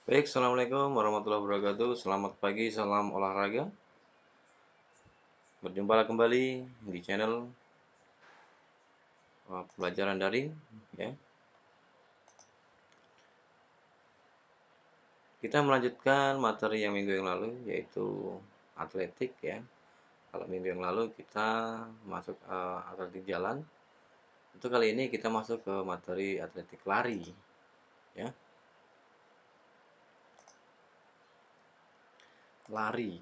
Baik, assalamualaikum warahmatullahi wabarakatuh. Selamat pagi, salam olahraga. Berjumpa kembali di channel pelajaran daring. Ya, kita melanjutkan materi yang minggu yang lalu, yaitu atletik. Ya, kalau minggu yang lalu kita masuk atletik jalan, itu kali ini kita masuk ke materi atletik lari. Ya, lari,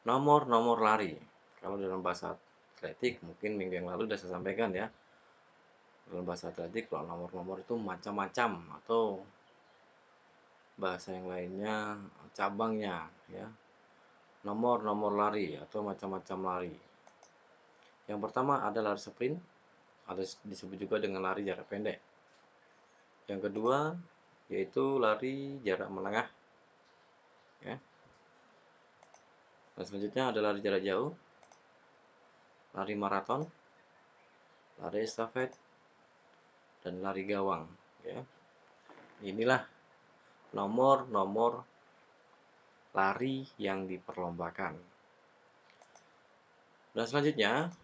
nomor-nomor lari. Kalau dalam bahasa atletik, mungkin minggu yang lalu sudah saya sampaikan ya. Dalam bahasa atletik, kalau nomor-nomor itu macam-macam atau bahasa yang lainnya cabangnya, ya, nomor-nomor lari atau macam-macam lari. Yang pertama ada lari sprint, atau disebut juga dengan lari jarak pendek. Yang kedua yaitu lari jarak menengah, ya. Dan selanjutnya ada lari jarak jauh, lari maraton, lari estafet, dan lari gawang, ya. Inilah nomor-nomor lari yang diperlombakan. Dan selanjutnya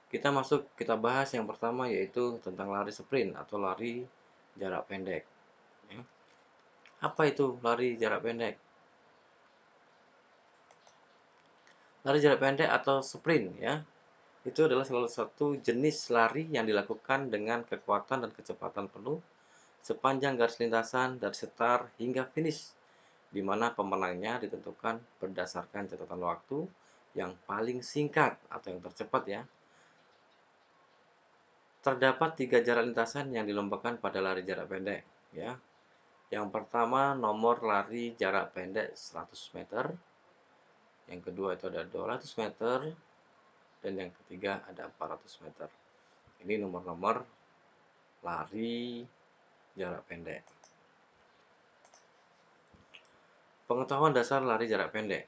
kita bahas yang pertama, yaitu tentang lari sprint atau lari jarak pendek, ya. Apa itu lari jarak pendek? Lari jarak pendek atau sprint, ya, itu adalah salah satu jenis lari yang dilakukan dengan kekuatan dan kecepatan penuh sepanjang garis lintasan dari start hingga finish, di mana pemenangnya ditentukan berdasarkan catatan waktu yang paling singkat atau yang tercepat, ya. Terdapat 3 jarak lintasan yang dilombakan pada lari jarak pendek, ya. Yang pertama nomor lari jarak pendek 100 meter, yang kedua itu ada 200 meter, dan yang ketiga ada 400 meter. Ini nomor-nomor lari jarak pendek. Pengetahuan dasar lari jarak pendek.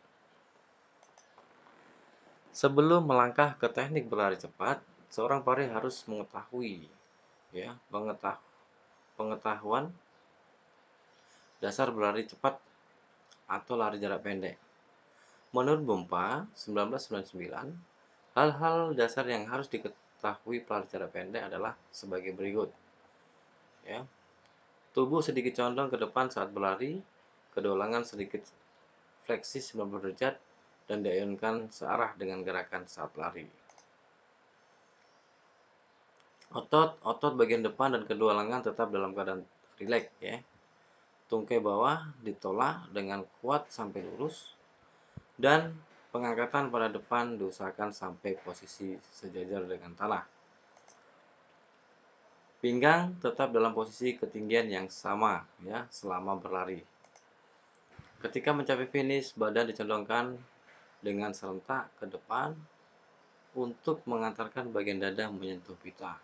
Sebelum melangkah ke teknik berlari cepat, seorang pelari harus mengetahui, ya, pengetahuan dasar berlari cepat atau lari jarak pendek. Menurut BOMPA 1999, hal-hal dasar yang harus diketahui pelari jarak pendek adalah sebagai berikut, ya. Tubuh sedikit condong ke depan saat berlari, kedua lengan sedikit fleksi 90 derajat, dan diayunkan searah dengan gerakan saat lari. Otot bagian depan dan kedua lengan tetap dalam keadaan rileks, ya. Tungkai bawah ditolak dengan kuat sampai lurus, dan pengangkatan pada depan diusahakan sampai posisi sejajar dengan tanah. Pinggang tetap dalam posisi ketinggian yang sama, ya, selama berlari. Ketika mencapai finish, badan dicondongkan dengan serentak ke depan untuk mengantarkan bagian dada menyentuh pita.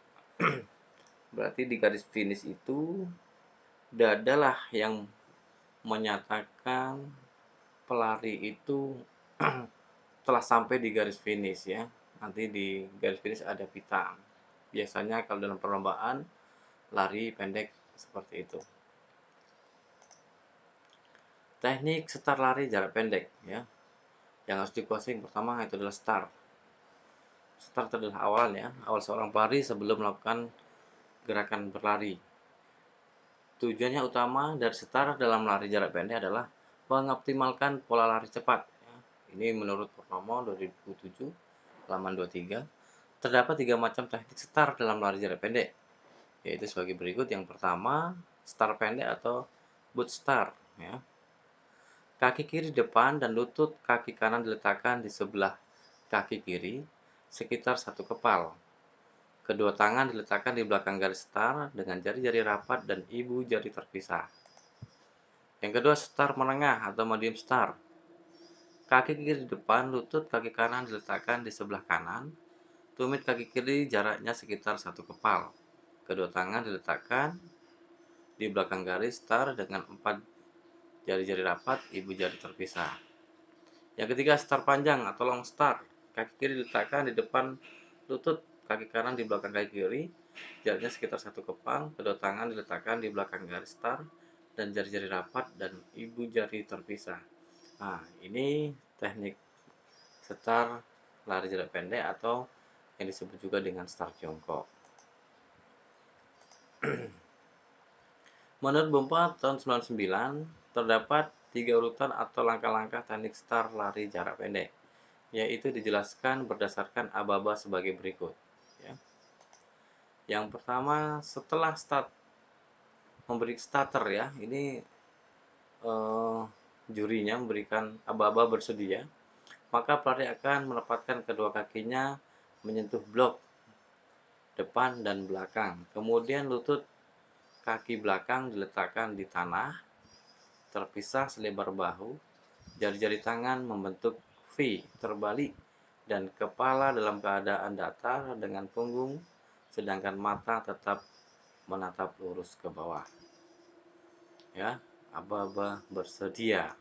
Berarti di garis finish itu dada lah yang menyatakan pelari itu telah sampai di garis finish, ya. Nanti di garis finish ada pita. Biasanya kalau dalam perlombaan lari pendek seperti itu. Teknik start lari jarak pendek, ya. Yang harus dikuasai yang pertama itu adalah start. Start adalah awalnya, awal seorang pelari sebelum melakukan gerakan berlari. Tujuannya utama dari start dalam lari jarak pendek adalah mengoptimalkan pola lari cepat, ya. Ini menurut Purnomo 2007, halaman 23. Terdapat 3 macam teknik start dalam lari jarak pendek, yaitu sebagai berikut. Yang pertama, start pendek atau boot start, ya. Kaki kiri depan dan lutut kaki kanan diletakkan di sebelah kaki kiri sekitar satu kepal. Kedua tangan diletakkan di belakang garis start dengan jari-jari rapat dan ibu jari terpisah. Yang kedua, start menengah atau medium start. Kaki kiri di depan, lutut kaki kanan diletakkan di sebelah kanan. Tumit kaki kiri jaraknya sekitar satu kepal. Kedua tangan diletakkan di belakang garis start dengan 4 jari-jari rapat, ibu jari terpisah. Yang ketiga, start panjang atau long start. Kaki kiri diletakkan di depan lutut, kaki kanan di belakang kaki kiri, jaraknya sekitar 1 kepal, kedua tangan diletakkan di belakang garis start, dan jari-jari rapat dan ibu jari terpisah. Nah, ini teknik start lari jarak pendek atau yang disebut juga dengan start jongkok. Menurut Bumpa tahun 99, terdapat 3 urutan atau langkah-langkah teknik start lari jarak pendek, yaitu dijelaskan berdasarkan aba-aba sebagai berikut. Ya. Yang pertama, setelah memberi starter ya, ini jurinya memberikan aba-aba bersedia, maka pelari akan menempatkan kedua kakinya menyentuh blok depan dan belakang. Kemudian lutut kaki belakang diletakkan di tanah, terpisah selebar bahu, jari-jari tangan membentuk V terbalik, dan kepala dalam keadaan datar dengan punggung, sedangkan mata tetap menatap lurus ke bawah. Ya, aba-aba bersedia.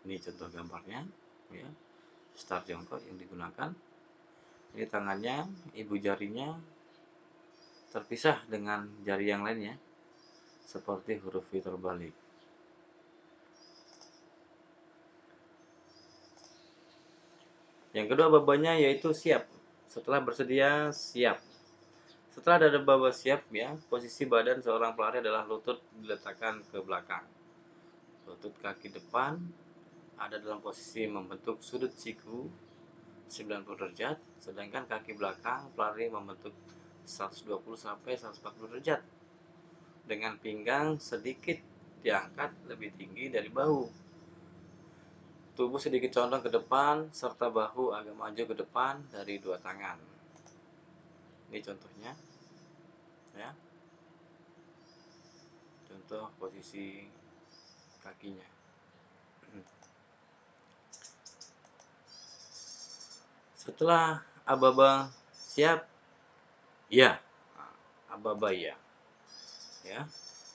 Ini contoh gambarnya, ya. Start jongkok yang digunakan. Ini tangannya, ibu jarinya terpisah dengan jari yang lainnya, seperti huruf V terbalik. Yang kedua babanya yaitu siap. Setelah bersedia, siap. Setelah ada baba siap ya, posisi badan seorang pelari adalah lutut diletakkan ke belakang. Lutut kaki depan ada dalam posisi membentuk sudut siku 90 derajat, sedangkan kaki belakang pelari membentuk 120 sampai 140 derajat. Dengan pinggang sedikit diangkat lebih tinggi dari bahu. Tubuh sedikit condong ke depan serta bahu agak maju ke depan dari dua tangan. Ini contohnya ya. Contoh posisi kakinya. Setelah aba-aba siap, ya, aba-aba ya. Ya.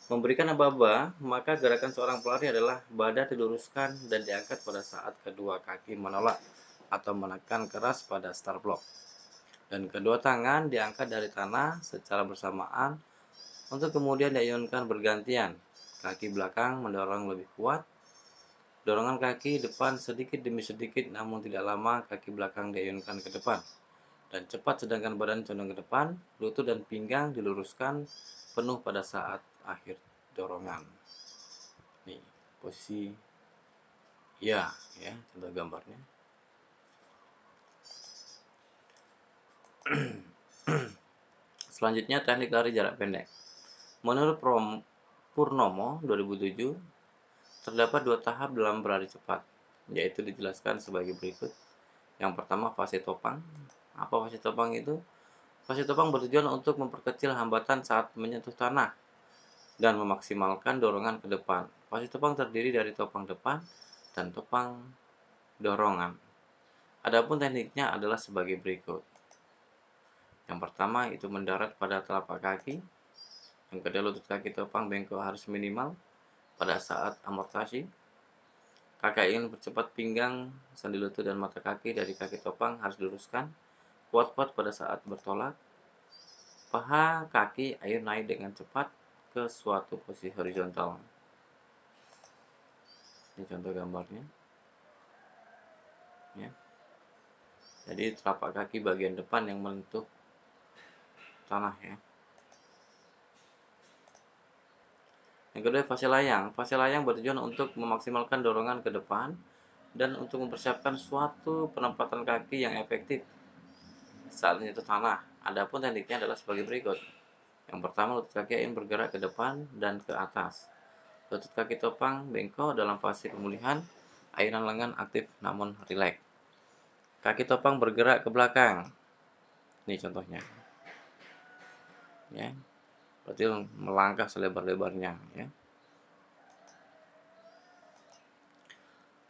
Memberikan aba-aba, maka gerakan seorang pelari adalah badan diluruskan dan diangkat pada saat kedua kaki menolak atau menekan keras pada start block. Dan kedua tangan diangkat dari tanah secara bersamaan untuk kemudian diayunkan bergantian. Kaki belakang mendorong lebih kuat. Dorongan kaki depan sedikit demi sedikit, namun tidak lama kaki belakang diayunkan ke depan dan cepat, sedangkan badan condong ke depan, lutut dan pinggang diluruskan penuh pada saat akhir dorongan. Nih, posisi ya, contoh gambarnya. Selanjutnya teknik lari jarak pendek. Menurut Purnomo 2007, terdapat 2 tahap dalam berlari cepat, yaitu dijelaskan sebagai berikut. Yang pertama, fase topang. Apa fase topang itu? Fase topang bertujuan untuk memperkecil hambatan saat menyentuh tanah dan memaksimalkan dorongan ke depan. Fase topang terdiri dari topang depan dan topang dorongan. Adapun tekniknya adalah sebagai berikut. Yang pertama itu mendarat pada telapak kaki. Yang kedua, lutut kaki topang bengkok harus minimal pada saat amortasi. Kakak ingin percepat pinggang, sendi lutut dan mata kaki dari kaki topang harus diluruskan kuat-kuat pada saat bertolak. Paha kaki ayo naik dengan cepat ke suatu posisi horizontal. Ini contoh gambarnya. Ya. Jadi telapak kaki bagian depan yang menyentuh tanah ya. Yang kedua, fase layang. Fase layang bertujuan untuk memaksimalkan dorongan ke depan dan untuk mempersiapkan suatu penempatan kaki yang efektif saat menyentuh tanah. Adapun tekniknya adalah sebagai berikut. Yang pertama, lutut kaki ingin bergerak ke depan dan ke atas. Lutut kaki topang bengkok dalam fase pemulihan, ayunan lengan aktif namun rileks. Kaki topang bergerak ke belakang. Ini contohnya. Ya. Berarti melangkah selebar-lebarnya ya.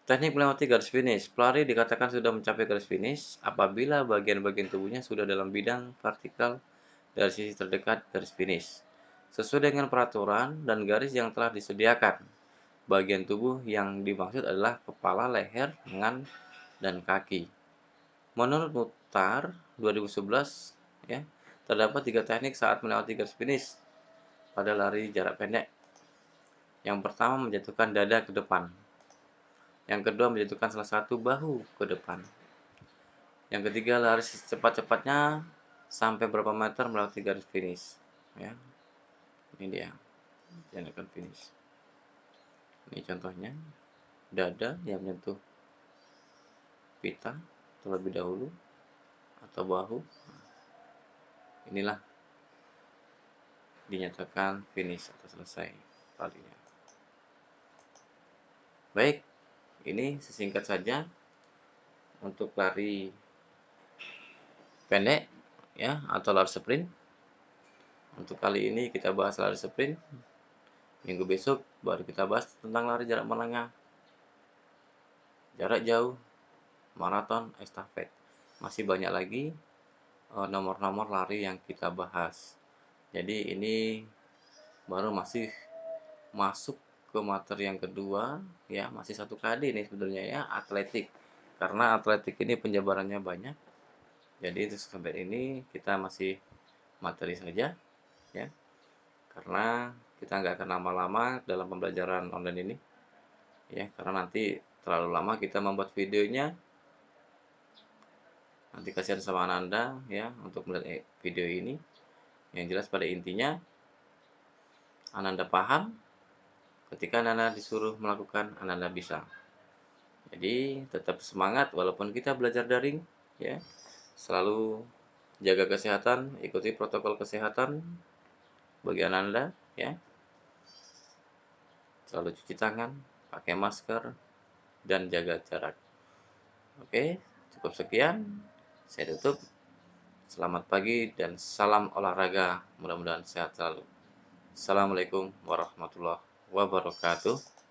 Teknik melewati garis finish. Pelari dikatakan sudah mencapai garis finish apabila bagian-bagian tubuhnya sudah dalam bidang vertikal dari sisi terdekat garis finish, sesuai dengan peraturan dan garis yang telah disediakan. Bagian tubuh yang dimaksud adalah kepala, leher, lengan, dan kaki. Menurut Mukhtar 2011, ya. Terdapat 3 teknik saat melewati garis finish pada lari jarak pendek. Yang pertama menjatuhkan dada ke depan. Yang kedua menjatuhkan salah satu bahu ke depan. Yang ketiga lari secepat-cepatnya sampai berapa meter melewati garis finish. Ya, ini dia yang akan finish. Ini contohnya, dada yang menyentuh pita terlebih dahulu atau bahu. Inilah dinyatakan finish atau selesai larinya. Baik, ini sesingkat saja untuk lari pendek ya atau lari sprint. Untuk kali ini kita bahas lari sprint. Minggu besok baru kita bahas tentang lari jarak menengah, jarak jauh, maraton, estafet. Masih banyak lagi nomor-nomor lari yang kita bahas. Jadi ini baru masih masuk ke materi yang kedua ya, masih satu kali nih sebenarnya ya, atletik. Karena atletik ini penjabarannya banyak. Jadi sampai ini kita masih materi saja ya. Karena kita nggak akan lama-lama dalam pembelajaran online ini ya, karena nanti terlalu lama kita membuat videonya, nanti kasihan sama Ananda ya untuk melihat video ini. Yang jelas pada intinya Ananda paham, ketika Ananda disuruh melakukan Ananda bisa. Jadi tetap semangat walaupun kita belajar daring ya, selalu jaga kesehatan, ikuti protokol kesehatan bagi Ananda ya, selalu cuci tangan, pakai masker, dan jaga jarak. Oke, cukup sekian. Saya tutup. Selamat pagi dan salam olahraga. Mudah-mudahan sehat selalu. Assalamualaikum warahmatullahi wabarakatuh.